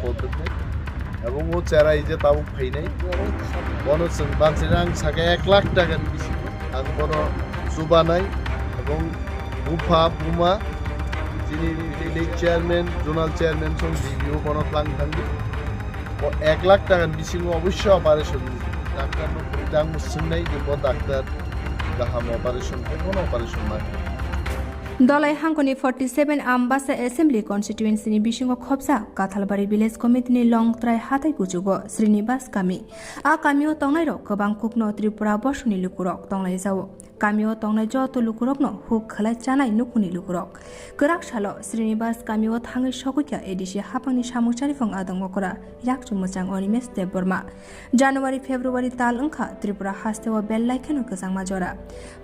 পদ্ধতি এবং ও চেরাই যে তাও ফাই নাই বন বানসিরাং সাকে 1 লাখ টাকার বেশি আর বন সুবা নাই এবং বুফা বুমা যিনি চেয়ারম্যান জোনাল চেয়ারম্যান সং জিবিও বন প্লাং থাকি 1 লাখ টাকার বেশি অবশ্যই অপারেশন ডাক্তার দাম মুসিনাই যে ডাক্তার গাহাম অপারেশন কোনো অপারেশন না দলাই হাংকনি 47 आमबासा एसेम्बली कन्स्टिट्युएन्सीनि बिसिङाव खबजा काथालबारि भिलेज कमिटिनि लंत्राय हाथाय गुजुगो श्रीनिबास कामी आ कामियाव तंनायरो गोबां कुकनो त्रिपुरा बसुनि लुकुरक तंनाय जावो कामियाव तंनाय जत लुकुरकनो हुक खलाय जानाय नुकुनि लुकुरक गोराक सालो श्रीनिबास कामियाव थाङै सगुया एडिसि हापांनि सामुचारिफों आदंगकरा याकजु मोजां अनिमेश देबबर्मा जानुवारि फेब्रुवारि ताल ओंखा त्रिपुरा हास्तेव बेललायखेनो गोजांमा जरा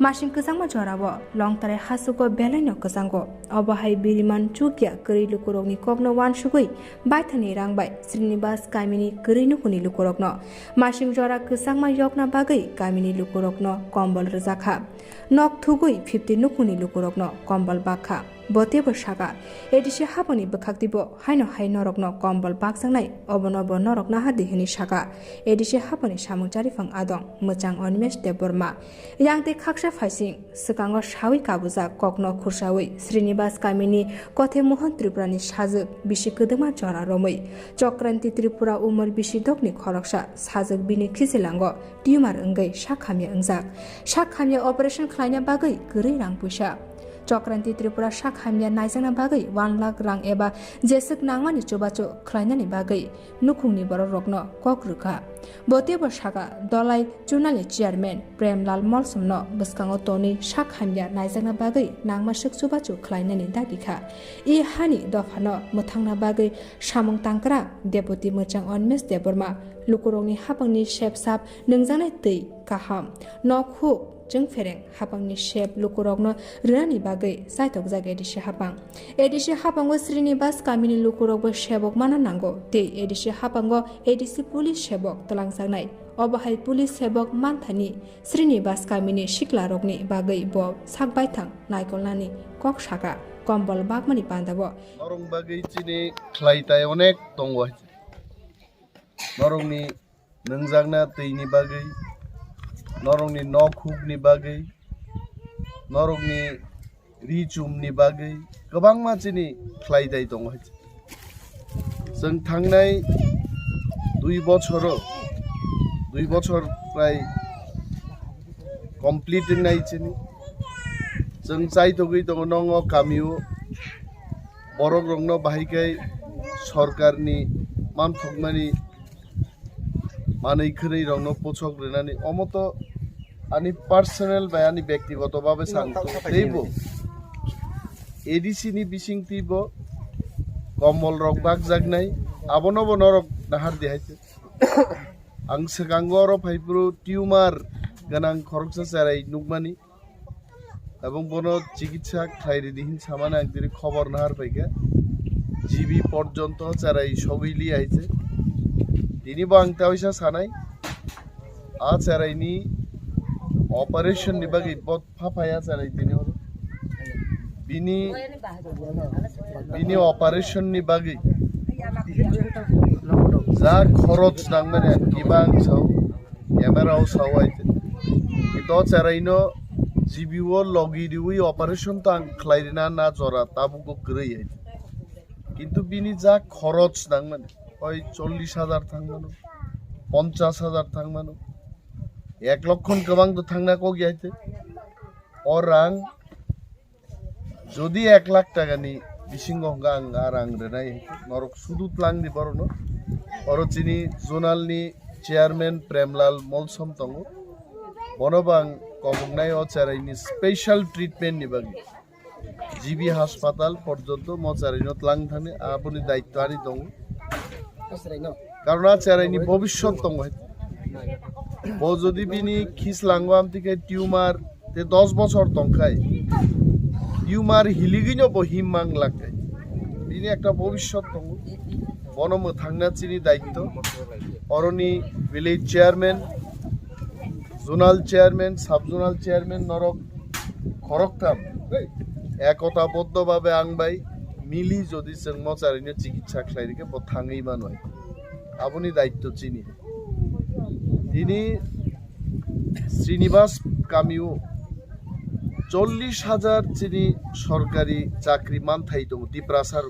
मासिं गोजांमा जराबो लंत्राय हासुगो बेलाय Kasango, Obahai Biriman Chukia, Kuri Lukurogni Kogno Wan Shugui, Baitani Rangbai, Srinibash Kamini, Kurinukuni Lukurogno, Mashing Jora Kusangma Yokna Bagui, Kamini Lukurogno, Kombal Razaka, Nok Tugui, 50 Nukuni Lukurogno, Kombal Baka, Botebo Shaka, Edishi Haponi Bakaktibo, Haino Hai Norogno, Kombal Baksanai, Obonobo Norogna Hadihini Shaka, Edishi Haponi Shamuchari Fang Adong, Muchang Animesh Debbarma, Yang de Kaksha Faising, Sukango Shawi Kabuza, Kokno Kursawi, Srinibash Kamini, Kote Mohan Tripurani Shazuk, Bishikudama Jora Romui, Chokranti Tripura Umar Bishidokni Khoroksha, Shazuk Bini Kisilango, Tumar Ungai, Sakhamya Unzak, Sakhamya Operation Kleine Bagui, Guri Rang Pusha. Chokranti Tripura Sakhamya Naizana Bagui, 1 lakh rang eba, Jesuk Nangmani Chobacho, Kleinani Bagui, Nukungni Borokno, Kokruka. Botebo Shaka, Dolai, Junali Chairman, Premlal Molsomno, Buskango Tony, Sakhamya Naizana Bagui, Nangma Shuk Chobacho, Kleinani Dagika. I Hani Dofano, Mutangna Bagui, Shamong Tankra, Deputy Muchang Animesh Debbarma, Lukuroni Hapangni Shep Sap, Nungzanai Tei, Kaham, Nok Hook. Jeng fereng hapangni shep lukurokno rani bagai saitok jaga edisi hapango Srinibash Kamini lukurokbo shebok mana nango te edisi hapango edisi pulis shebok talangsangnai obahai pulis shebok manthani Srinibash Kamini shiklarokni bagai bo sakbaithang naikolnani kok shaka kombol bagmani pandabo norong bagai chini khlaitai onek tongo norongni nungjagna teini bagai Norongni Nokhukni Bagui, Norongni Richumni Bagui, Gobang Machini Klaidai Dong. जों थांनाय 2 বছর প্রায় complete নাইছিনি जों চাইতগৈ দङ নङ কামিও বরক রংন বাহিকাই সরকারনি মানথকমানি মানैखरै रंनो पोछक रेनानि अमत आनि personal बा आनि व्यक्तिगत भाबे सांगतो देबो एडिसि नि बिसिंतिबो कमल रक बाग जागनाय आबनब नरक दाहार देहायते आं सगांगो र फाइब्रो टिउमार गनां खरकसा साराय नुगमानि এবং বনো চিকিৎসা খাইরে দিহিন সামানা একদিন খবর নাহার পাইকা জিবি পর্যন্ত চারাই সগইলি আইছে তিনি বাংতা হইসা সানাই আ চারাইনি অপারেশন নিবাগি বত ফাফায়া চারাই তিনি হলো বিনি অপারেশন নিবাগি যা খরচ নাংমানে কিবাং সাও ক্যামেরাও সাও আইতে কিন্তু চারাইনো জিবিও লগিরিউই অপারেশন তো আংখ্লাইরিনা না জরা তাবুকো গরৈ আইতে কিন্তু বিনি যা খরচ নাংমানে ওই 40,000 थांमानो 50,000 थांमानो 1 লক্ষ गोबां তো थांना को गियाइते और रां যদি 1 লাখ টাকা নি বিসিংগ হঙ্গা রাং রেনাই নরক সুদু প্লাং দি বরনো অরচিনি জোনালনি চেয়ারম্যান প্রেমলাল মলসম তঙ্গ বনবাং কমংনাই অচারাইনি স্পেশাল ট্রিটমেন্ট নিবাগি জিবি হাসপাতাল পর্যন্ত মচারাইনো ত্লাং থানে আপনি দায়িত্ব আনি দং কারণ চারাইনি ভবিষ্যৎ তঙ্গ ও যদি বিনি খিস লাঙ্গো আমতিকে টিউমার তে 10 বছর তংখাই টিউমার হিলিগিনো বহিম মাং লাগাই বিনি একটা ভবিষ্যৎ তঙ্গ বনম থাংনা চিনি দায়িত্ব অরনি village chairman zonal chairman sub zonal chairman নরক খরকতাম একতাবদ্ধভাবে আংবাই মিলি যদি जों मजारैनो चिकित्सा खालायनो बो थाङैमा नय आबोनि दायित्व चिनि दिनै श्रीनिवास गामियाव 40,000 चिनि सरकारि चाकरि मानथाय दङ दिप्रासार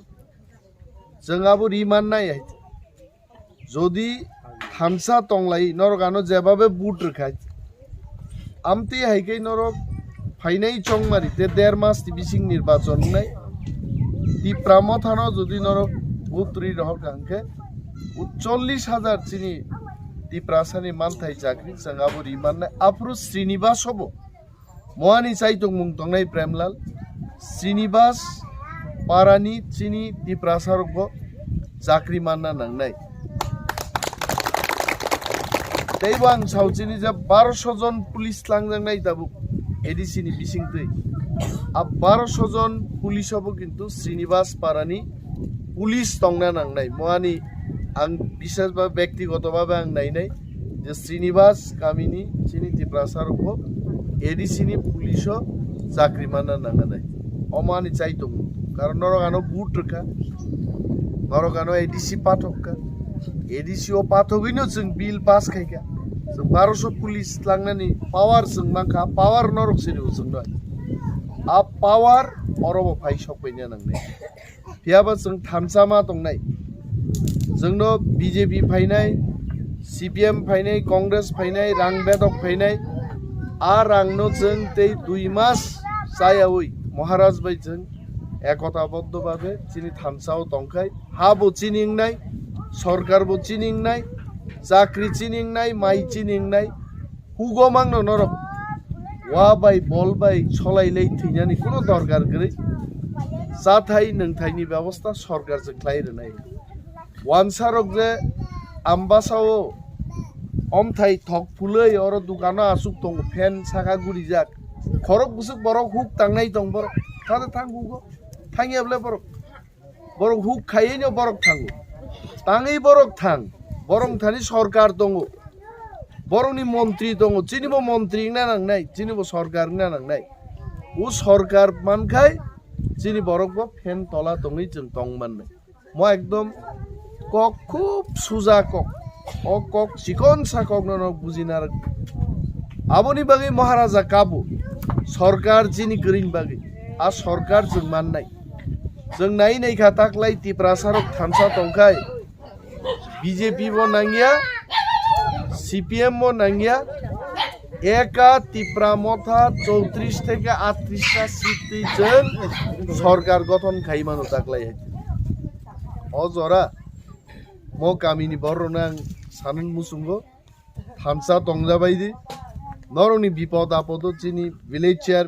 जोंहाबो रिमान नाय যদি থামসা টংলাই নরগানো যেভাবে বুট রেখায় আমতি হাইকে নরক ফাইনাই চংমারিতে 1.5 মাস বিসিং নির্বাচন নাই দিপ্রাম থানো যদি নরক বুত্রি রহক গাঙ্কে 40,000 চিনি দিপ্রাসানি মানথাই চাকরি जोंहाबो रिमान नाय आफ्रु श्रीनिवास हब মহানি চাইতং মুং টংনাই প্রেমলাল শ্রীনিবাস পারানি চিনি দিপ্রাসারক চাকরি মাননা নাংনাই Taiwan Saudi जा 1200 जन पुलिस लांजांनाय दाबो एडिसिनि बिसिंतै आ 1200 जन पुलिसआबो किन्तु श्रीनिवास पारानि पुलिस तंना नांनाय मोहानि आं बिसेसबा व्यक्तिगतभावे आं नायनाय जे श्रीनिवास कामिनि चिनि दिप्रासारखौ एडिसिनि पुलिसआव चाकरि मानना नांनाय अमानि चाइतो कारण नरगानो बुट रखा नरगानो एडिसि पाठकका एडिसिओ पाठकैनो जों बिल पास खायका जों 1200 पुलिस लांनानै पावार जों माखा पावार नरक सिरिउ जों नय आ पावार अरब फाइ सकैनो नांनाय फियाबा जों थामसामा दंनाय जोंनो बीजेपी फाइनाय सीपीएम फाइनाय कांग्रेस फाइनाय रां बेदक फाइनाय आ रांनो जों तै 2 मास जायावै महाराज बाय जों एकताबद्धभावे चिनि थामसाव दंखाय हाबो चिनिंनाय सरकार बो चिनिंनाय चाकरि चिनिंनाय माइ चिनिंनाय हुगमांनो नरक वा बाय बल बाय सलायलै थैनानै कोनो दरकार गरै जाथाय नोंथायनि व्यवस्था सरकार जों खालायनाय वानसारक जे आम्बासाव अमथाय थक फुलै अर दुकाना आसुक दं फेन साखा गुरि जाक खरक बुसुक बरक हुक तांनाय दं बर थादे थां हुगो थाङियाब्ला बरक हुक खायैनो बरक थाङो ताङै बरक थां बरं थानि सरकार दङ बरंनि मन्त्रि दङ चिनिबो मन्त्रि ना नांनाय चिनिबो सरकार ना नांनाय उ सरकार मानखाय चिनि बरकबो फेन तला दङै जों दं माननाय म एकदम कक खूब सुजा कक अ कक सिकन साकक न बुजिना आबोनि बागै महाराजा काबु सरकार चिनि ग्रीन बागै आ सरकार जों माननाय जों नाय नाय खाताकलाय तिप्रासारक थामसा दंखाय बीजेपी बो नांगिया सीपीएम बो नांगिया एका तिप्रा मथा 34 থেকে 38 টা সিটই जों सरकार गठन खाइमानो ताकलाय अजरा म कामिनि बरनां सानन मुसुंगो थामसा दंजाबायदि नरनि बिपद आपद चिनि विलेज चेयर